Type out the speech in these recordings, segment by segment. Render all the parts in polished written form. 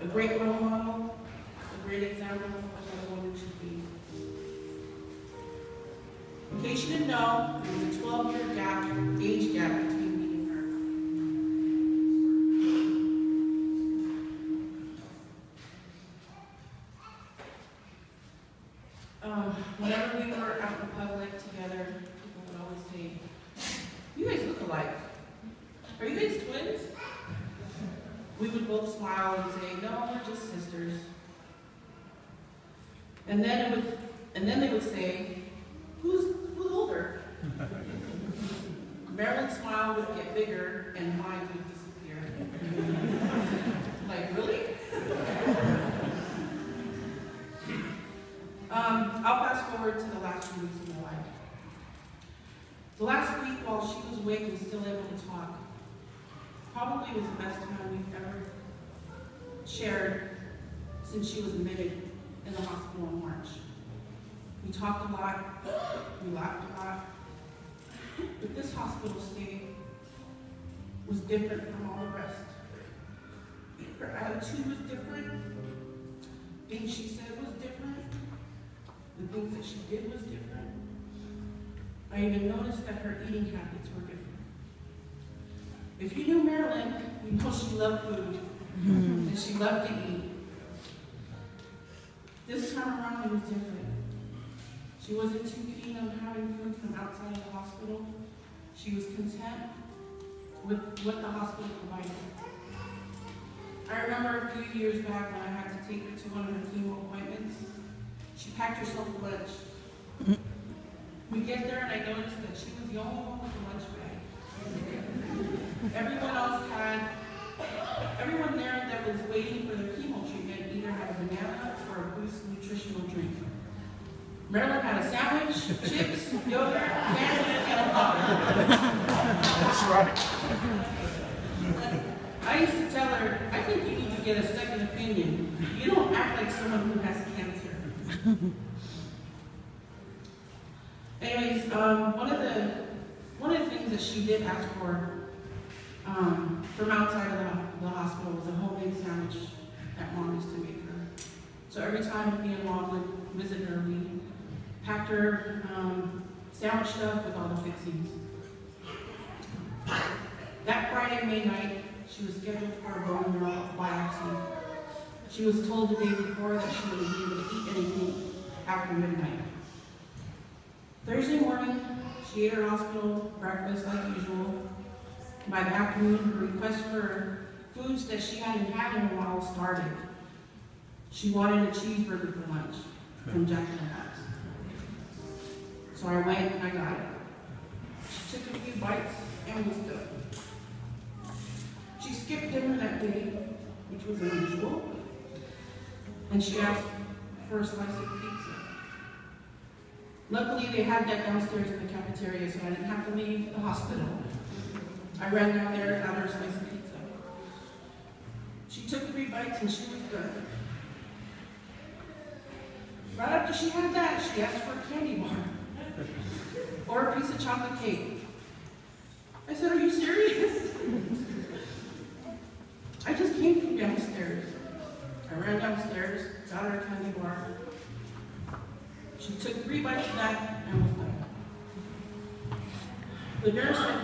a great role model, a great example of what a woman should be. In case you didn't know, there was a 12-year gap, age gap between me and her. Whenever we were out in public together, people would always say, "You guys look alike. Are you guys twins?" We would both smile and say, "No, we're just sisters." And then they would say, Who's older?" Marilyn's smile would get bigger and mine would disappear. Like, really? I'll fast forward to the last few weeks of my life. The last week, while she was awake and still able to talk, probably was the best time we've ever shared since she was admitted in the hospital in March. We talked a lot, we laughed a lot, but this hospital stay was different from all the rest. Her attitude was different, things she said was different, the things that she did was different. I even noticed that her eating habits were different. If you knew Marilyn, you know she loved food, and she loved to eat. This time around, it was different. She wasn't too keen on having food from outside of the hospital. She was content with what the hospital provided. I remember a few years back when I had to take her to one of her chemo appointments. She packed herself a lunch. We get there and I noticed that she was the only one with a lunch bag. Everyone there that was waiting for their chemo treatment either had a banana or a Boost nutritional drink. Marilyn had a sandwich, chips, yogurt, candy, and a pop. That's right. I used to tell her, I think you need to get a second opinion. You don't act like someone who has cancer. Anyways, one of the things that she did ask for from outside of the hospital was a homemade sandwich that Mom used to make her. So every time me and Mom would visit her, we packed her sandwich stuff with all the fixings. That Friday, May 9th, she was scheduled for a bone marrow biopsy. She was told the day before that she wouldn't be able to eat anything after midnight. Thursday morning, she ate her hospital breakfast like usual. By the afternoon, her request for foods that she hadn't had in a while started. She wanted a cheeseburger for lunch from Jack in the Box. So I went and I got it. She took a few bites and was done. She skipped dinner that day, which was unusual, and she asked for a slice of pizza. Luckily, they had that downstairs in the cafeteria, so I didn't have to leave the hospital. I ran down there and got her a slice of pizza. She took 3 bites and she was done. Right after she had that, she asked for a candy bar or a piece of chocolate cake. I said, "Are you serious?" I just came from downstairs. I ran downstairs, got her a candy bar. She took 3 bites of that and was done. The nurse had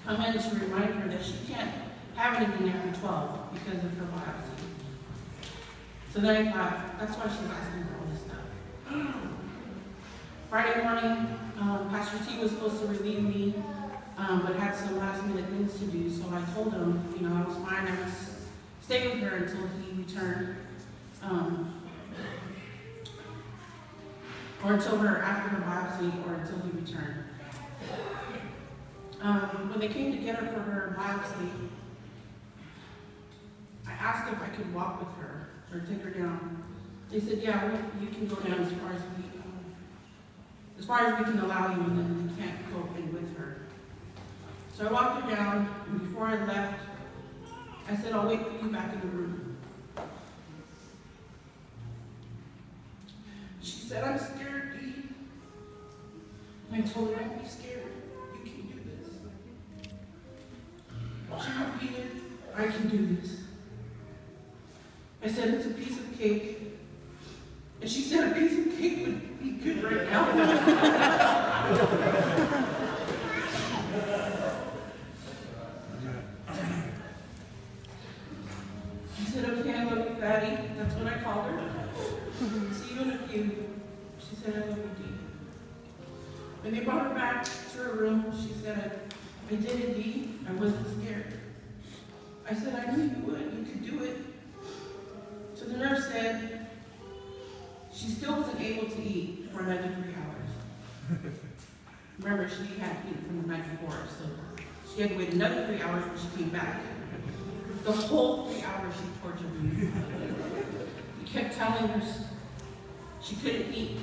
come in to remind her that she can't have anything after 12 because of her biopsy. So then I thought, that's why she's asking for all this stuff. Friday morning, Pastor T was supposed to relieve me, but had some last minute things to do, so I told him, I was fine, I would stay with her until he returned, or until after her biopsy, or until he returned. When they came to get her for her biopsy, I asked if I could walk with her, or take her down. They said, "Yeah, you can go down as far as we can allow you, and then we can't go in with her." So I walked her down, and before I left, I said, "I'll wait for you back in the room." She said, "I'm scared, Dee." And I told her, "Don't be scared. You can do this." She repeated, "I can do this." I said, it's a piece of cake. And she said, a piece of cake would be good right now. I said, okay, I love you, Fatty. That's what I called her. See you in a few. She said, I love you, Dee. When they brought her back to her room, she said, I did it, Dee. I wasn't scared. I said, I knew you would. You could do it. So the nurse said, she still wasn't able to eat for another 3 hours. Remember, she had eaten from the night before, so she had to wait another 3 hours when she came back. The whole 3 hours she tortured me. He kept telling her she couldn't eat.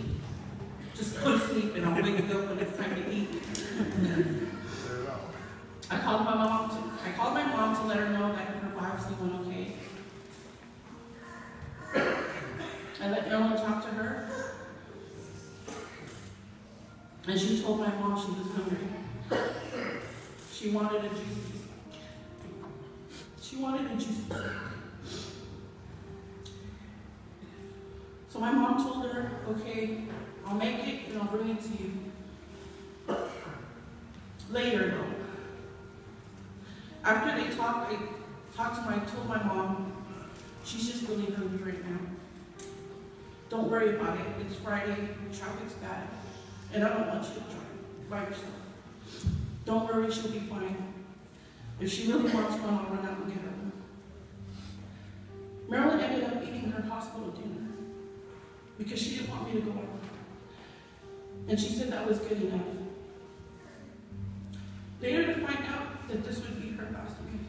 Just go to sleep and I'll wake you up when it's time to eat. I called my mom to let her know that her biopsy went okay. I let Marilyn talk to her. And she told my mom she was hungry. She wanted a juicy steak. She wanted a juicy steak. So my mom told her, okay, I'll make it and I'll bring it to you. Later though. After they talked, I told my mom, she's just really hungry right now. Don't worry about it. It's Friday, traffic's bad, and I don't want you to drive by yourself. Don't worry, she'll be fine. If she really wants one, I'll run out and get her one. Marilyn ended up eating her hospital dinner because she didn't want me to go out. And she said that was good enough. Later to find out that this would be her last week.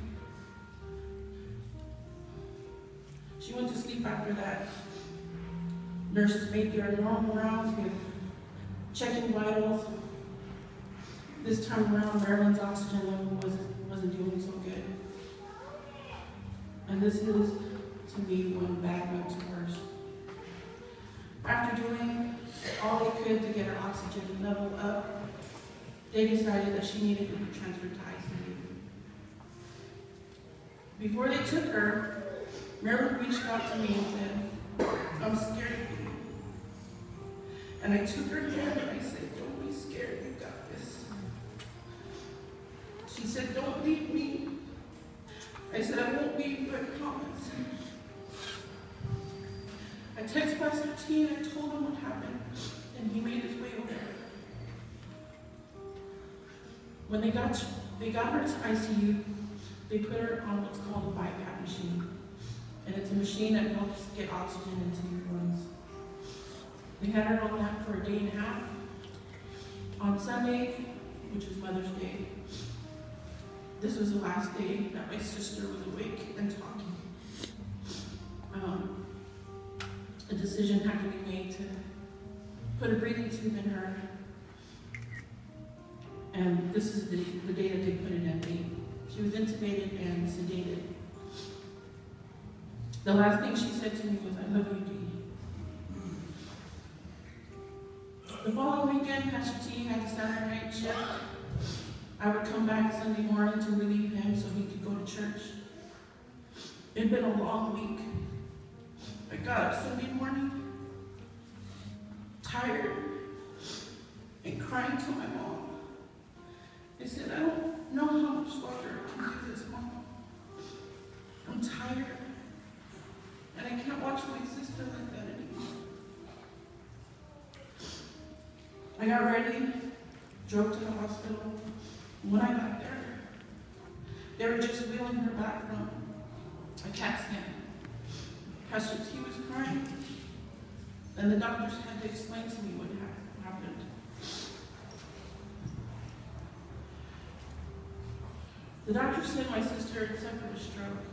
She went to sleep after that. Nurses made their normal rounds with checking vitals. This time around, Marilyn's oxygen level wasn't doing so good. And this is, to me, when bad went to worse. After doing all they could to get her oxygen level up, they decided that she needed to be transferred to ICU. Before they took her, Marilyn reached out to me and said, I'm scared of you. And I took her hand and I said, don't be scared, you got this. She said, don't leave me. I said, I won't leave you, I promise. I texted Pastor T and I told him what happened, and he made his way over. When they got her to ICU, they put her on what's called a BiPAP machine. And it's a machine that helps get oxygen into your lungs. They had her on that for a day and a half. On Sunday, which was Mother's Day, this was the last day that my sister was awake and talking. A decision had to be made to put a breathing tube in her. And this is the day that they put it in. She was intubated and sedated. The last thing she said to me was, I love you, Dee. The following weekend, Pastor T had the Saturday night shift. I would come back Sunday morning to relieve him so he could go to church. It had been a long week. I got up Sunday morning, tired, and crying to my mom. I said, I don't know how much longer I can do this, Mom. I'm tired, and I can't watch my sister like that anymore. I got ready, drove to the hospital. When I got there, they were just wheeling her back from a CAT scan. Pastor T was crying, and the doctors had to explain to me what happened. The doctor said my sister had suffered a stroke.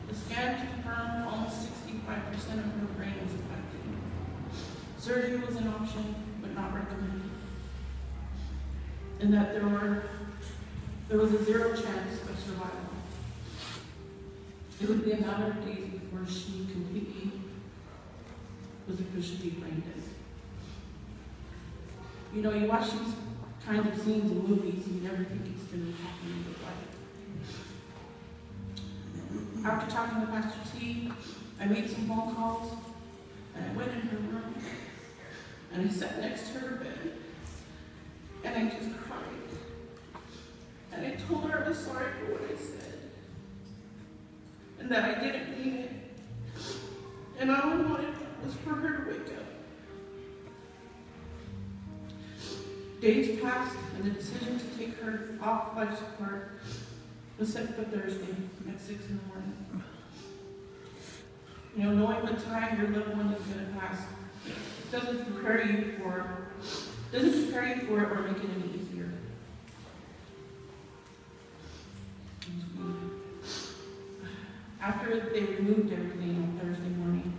The scan confirmed almost 65% of her brain was affected. Surgery was an option, but not recommended. And that there was a 0 chance of survival. It would be a matter of days before she completely was officially brain dead. You know, you watch these kinds of scenes in movies, you never think it's going to happen in real life. After talking to Pastor T, I made some phone calls, and I went in her room, and I sat next to her bed, and I just cried. And I told her I was sorry for what I said, and that I didn't mean it, and all I wanted was for her to wake up. Days passed, and the decision to take her off life support was set for Thursday at 6 in the morning. You know, knowing the time your loved one is going to pass doesn't prepare you for it or make it any easier. After they removed everything on Thursday morning,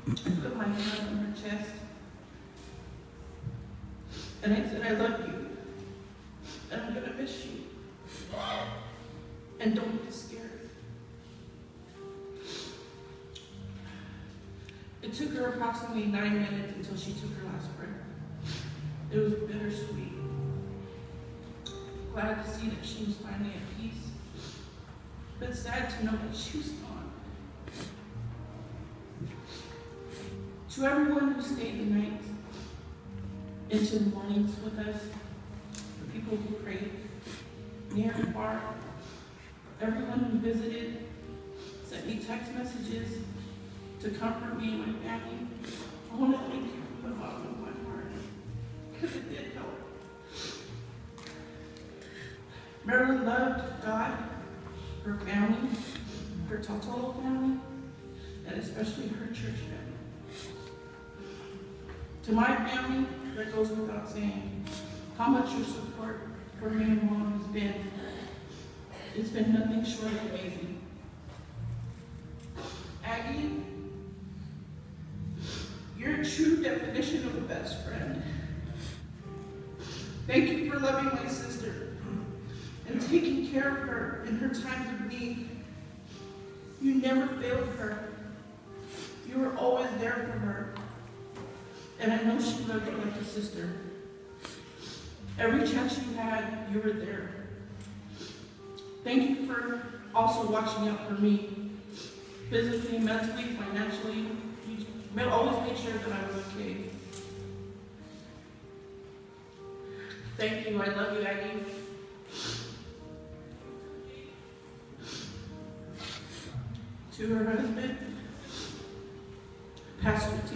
I put my hand on her chest and I said, I love you, and I'm going to miss you, and don't be scared. It took her approximately 9 minutes until she took her last breath. It was bittersweet. Glad to see that she was finally at peace, but sad to know that she was gone. To everyone who stayed the night, into the mornings with us, the people who prayed, near and far, everyone who visited, sent me text messages to comfort me and my family, I want to thank you from the bottom of my heart, because it did help. Marilyn loved God, her family, her total family, and especially her church family. To my family, that goes without saying how much your support for me and Mom has been. It's been nothing short of amazing. Aggie, you're a true definition of a best friend. Thank you for loving my sister and taking care of her in her times of need. You never failed her. You were always there for her. And I know she loved you like a sister. Every chance you had, you were there. Thank you for also watching out for me. Physically, mentally, financially. You always made sure that I was okay. Thank you. I love you, Aggie. To her husband, Pastor T,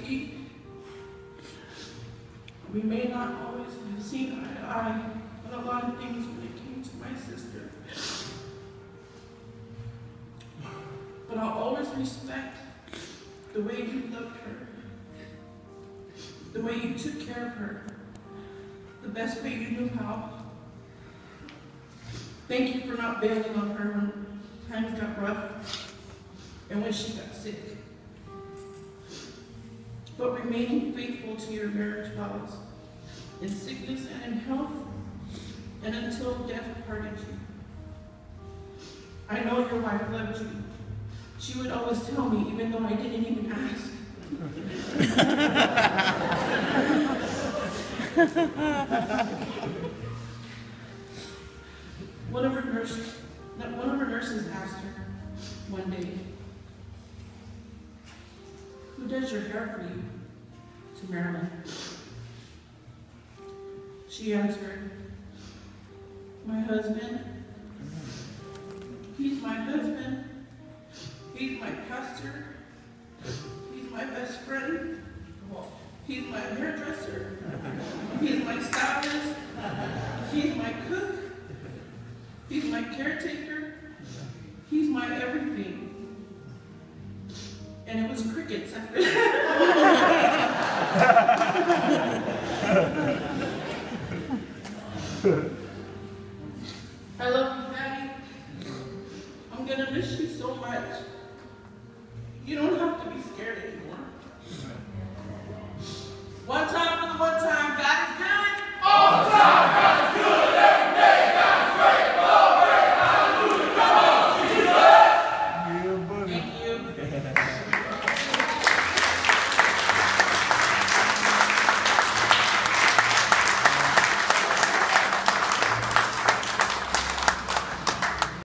we may not always have seen eye to eye on a lot of things when it came to my sister. But I'll always respect the way you loved her, the way you took care of her, the best way you knew how. Thank you for not bailing on her when times got rough and when she got sick, but remaining faithful to your marriage vows in sickness and in health, and until death parted you. I know your wife loved you. She would always tell me, even though I didn't even ask. One of her nurses asked her one day, "Who does your hair for you?" to Marilyn. She answered, "My husband. He's my husband. He's my pastor. He's my best friend. He's my hairdresser. He's my stylist. He's my cook. He's my caretaker. He's my everything." And it was crickets after that. I love you, Patty. I'm gonna miss you so much. You don't have to be scared anymore.